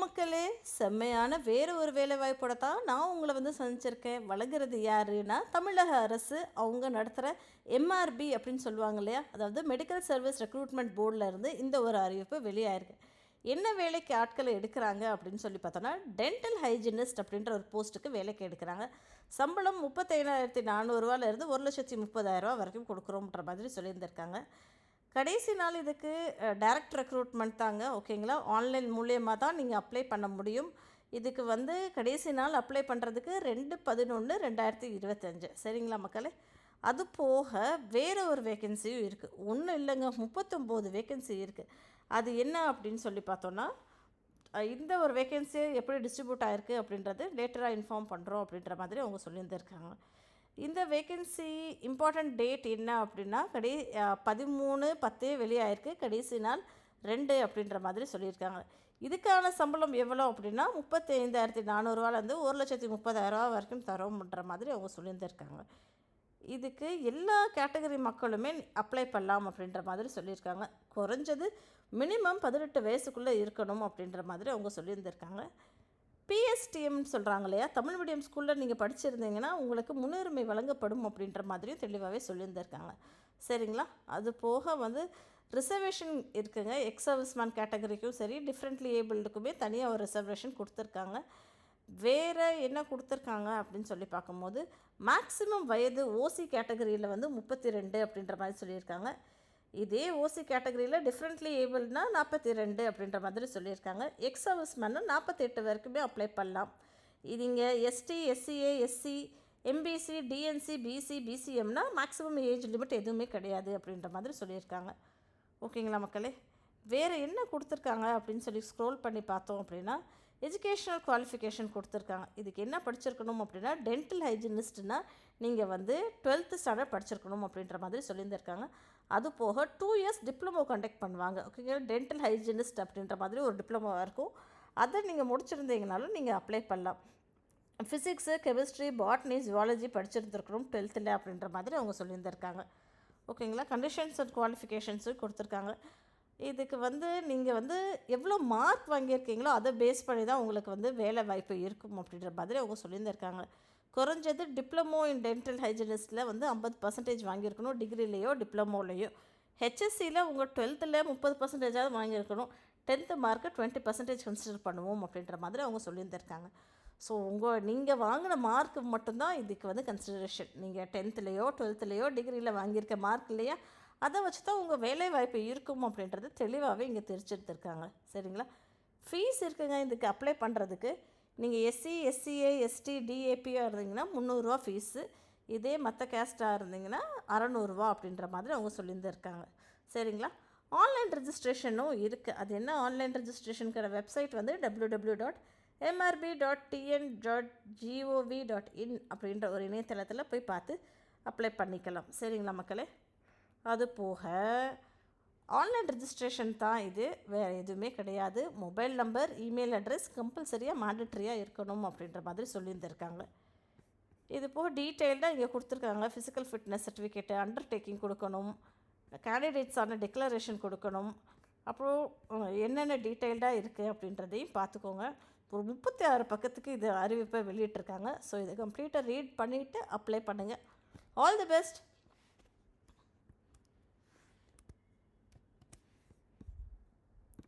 மக்களே, செம்மையான வேறு ஒரு வேலைவாய்ப்போட தான் நான் உங்களை சந்திச்சிருக்கேன். வழங்குறது யாருன்னா, தமிழக அரசு அவங்க நடத்துகிற எம்ஆர்பி அப்படின்னு சொல்லுவாங்க இல்லையா, அதாவது மெடிக்கல் சர்வீஸ் ரெக்ரூட்மெண்ட் போர்டில் இருந்து இந்த ஒரு அறிவிப்பு வெளியாயிருக்கு. என்ன வேலைக்கு ஆட்களை எடுக்கிறாங்க அப்படின்னு சொல்லி பார்த்தோன்னா, டென்டல் ஹைஜினிஸ்ட் அப்படின்ற ஒரு போஸ்ட்டுக்கு வேலைக்கு எடுக்கிறாங்க. சம்பளம் 37,400 1,30,000 வரைக்கும் கொடுக்குறோன்ற மாதிரி சொல்லியிருந்திருக்காங்க. கடைசி நாள் இதுக்கு டைரக்ட் ரெக்ரூட்மெண்ட் தாங்க, ஓகேங்களா. ஆன்லைன் மூலியமாக தான் நீங்கள் அப்ளை பண்ண முடியும். இதுக்கு கடைசி நாள் அப்ளை பண்ணுறதுக்கு 2/11/2025, சரிங்களா மக்களே. அது போக வேறு ஒரு வேக்கன்சியும் இருக்குது. ஒன்றும் இல்லைங்க, 39 வேக்கன்சி இருக்குது. அது என்ன அப்படின்னு சொல்லி பார்த்தோன்னா, இந்த ஒரு வேக்கன்சி எப்படி டிஸ்ட்ரிபியூட் ஆகிருக்கு அப்படின்றது லேட்டராக இன்ஃபார்ம் பண்ணுறோம் அப்படின்ற மாதிரி அவங்க சொல்லியிருந்திருக்காங்க. இந்த வேக்கன்சி இம்பார்ட்டண்ட் டேட் என்ன அப்படின்னா, 13/10 வெளியாயிருக்கு. கடைசி நாள் 2 அப்படின்ற மாதிரி சொல்லியிருக்காங்க. இதுக்கான சம்பளம் எவ்வளோ அப்படின்னா, 35,400 1,30,000 வரைக்கும் தரோம்ன்ற மாதிரி அவங்க சொல்லியிருந்திருக்காங்க. இதுக்கு எல்லா கேட்டகரி மக்களுமே அப்ளை பண்ணலாம் அப்படின்ற மாதிரி சொல்லியிருக்காங்க. குறைஞ்சது மினிமம் 18 வயசுக்குள்ளே இருக்கணும் அப்படின்ற மாதிரி அவங்க சொல்லியிருந்திருக்காங்க. பிஎஸ்டிஎம்னு சொல்கிறாங்க இல்லையா, தமிழ் மீடியம் ஸ்கூலில் நீங்கள் படிச்சிருந்தீங்கன்னா உங்களுக்கு முன்னுரிமை வழங்கப்படும் அப்படின்ற மாதிரியும் தெளிவாகவே சொல்லியிருந்திருக்காங்க, சரிங்களா. அது போக ரிசர்வேஷன் இருக்குங்க. எக்ஸ் சர்வீஸ்மேன் கேட்டகரிக்கும் சரி, டிஃப்ரெண்ட்லி ஏபிள்டுக்குமே தனியாக ஒரு ரிசர்வேஷன் கொடுத்துருக்காங்க. வேறு என்ன கொடுத்துருக்காங்க அப்படின்னு சொல்லி பார்க்கும்போது, மேக்ஸிமம் வயது ஓசி கேட்டகரியில் 32 அப்படின்ற மாதிரி சொல்லியிருக்காங்க. இதே ஓசி கேட்டகரியில் டிஃப்ரெண்ட்லி ஏபிள்னா 42 அப்படின்ற மாதிரி சொல்லியிருக்காங்க. எக்ஸ் சர்வீஸ்மேனு 48 வரைக்குமே அப்ளை பண்ணலாம். இது இங்கே ST, SCA, SC, MBC, DNC, BC, பிசிஎம்னா மேக்ஸிமம் ஏஜ் லிமிட் எதுவுமே கிடையாது அப்படின்ற மாதிரி சொல்லியிருக்காங்க, ஓகேங்களா மக்களே. வேறு என்ன கொடுத்துருக்காங்க அப்படின்னு சொல்லி ஸ்க்ரோல் பண்ணி பார்த்தோம் அப்படின்னா, எஜுகேஷ்னல் குவாலிஃபிகேஷன் கொடுத்துருக்காங்க. இதுக்கு என்ன படிச்சிருக்கணும் அப்படின்னா, டென்டல் ஹைஜினிஸ்ட்னால் நீங்கள் 12th ஸ்டாண்டர்ட் படிச்சிருக்கணும் அப்படின்ற மாதிரி சொல்லியிருந்திருக்காங்க. அது போக 2 இயர்ஸ் டிப்ளமோ கண்டக்ட் பண்ணுவாங்க, ஓகேங்களா. டென்டல் ஹைஜினிஸ்ட் அப்படின்ற மாதிரி ஒரு டிப்ளமோவாக இருக்கும். அதை நீங்கள் முடிச்சிருந்தீங்கனாலும் நீங்கள் அப்ளை பண்ணலாம். ஃபிசிக்ஸு, கெமிஸ்ட்ரி, பாட்னி, ஜுவாலஜி படிச்சிருந்துருக்கணும் 12th அப்படின்ற மாதிரி அவங்க சொல்லியிருந்திருக்காங்க, ஓகேங்களா. கண்டிஷன்ஸ் அண்ட் குவாலிஃபிகேஷன்ஸும் கொடுத்துருக்காங்க. இதுக்கு நீங்கள் எவ்வளோ மார்க் வாங்கியிருக்கீங்களோ அதை பேஸ் பண்ணி தான் உங்களுக்கு வேலை வாய்ப்பு இருக்கும் அப்படின்ற மாதிரி அவங்க சொல்லியிருந்திருக்காங்க. குறைஞ்சது டிப்ளமோ இன் டென்டல் ஹைஜினிஸ்ட்டில் 50% வாங்கியிருக்கணும், டிகிரிலேயோ டிப்ளமோலேயோ. ஹெச்எஸ்சியில் உங்கள் 12th 30% வாங்கியிருக்கணும். 10th மார்க்கு 20% கன்சிடர் பண்ணுவோம் அப்படின்ற மாதிரி அவங்க சொல்லியிருந்திருக்காங்க. ஸோ நீங்கள் வாங்கின மார்க்கு மட்டும்தான் இதுக்கு கன்சிடரேஷன். நீங்கள் 10th 12th டிகிரியில் வாங்கியிருக்க மார்க் இல்லையா, அதை வச்சு தான் உங்கள் வேலை வாய்ப்பு இருக்கும் அப்படின்றது தெளிவாகவே இங்கே தெரிஞ்செடுத்துருக்காங்க, சரிங்களா. ஃபீஸ் இருக்குங்க இதுக்கு அப்ளை பண்ணுறதுக்கு. நீங்கள் எஸ்சி, எஸ்சிஏ, எஸ்டி, டிஏபியாக இருந்தீங்கன்னா 300 ஃபீஸு. இதே மற்ற கேஸ்ட்டாக இருந்தீங்கன்னா 600 அப்படின்ற மாதிரி அவங்க சொல்லியிருந்துருக்காங்க, சரிங்களா. ஆன்லைன் ரெஜிஸ்ட்ரேஷனும் இருக்குது. அது என்ன ஆன்லைன் ரெஜிஸ்ட்ரேஷனுங்கிற வெப்சைட் www.mrb.tn.gov.in அப்படின்ற ஒரு இணையதளத்தில் போய் பார்த்து அப்ளை பண்ணிக்கலாம், சரிங்களா மக்களே. அது போக ஆன்லைன் ரெஜிஸ்ட்ரேஷன் தான் இது, வேறு எதுவுமே கிடையாது. மொபைல் நம்பர், இமெயில் அட்ரஸ் கம்பல்சரியாக மேண்டட்ரியாக இருக்கணும் அப்படின்ற மாதிரி சொல்லியிருந்திருக்காங்க. இது போக டீட்டெயில்டாக இங்கே கொடுத்துருக்காங்க. ஃபிசிக்கல் ஃபிட்னஸ் சர்டிஃபிகேட்டு, அண்டர்டேக்கிங் கொடுக்கணும், கேண்டிடேட்ஸான டிக்ளரேஷன் கொடுக்கணும். அப்புறம் என்னென்ன டீட்டெயில்டாக இருக்குது அப்படின்றதையும் பார்த்துக்கோங்க. ஒரு 36 பக்கத்துக்கு இது அறிவிப்பை வெளியிட்டிருக்காங்க. ஸோ இதை கம்ப்ளீட்டாக ரீட் பண்ணிவிட்டு அப்ளை பண்ணுங்கள். All the best.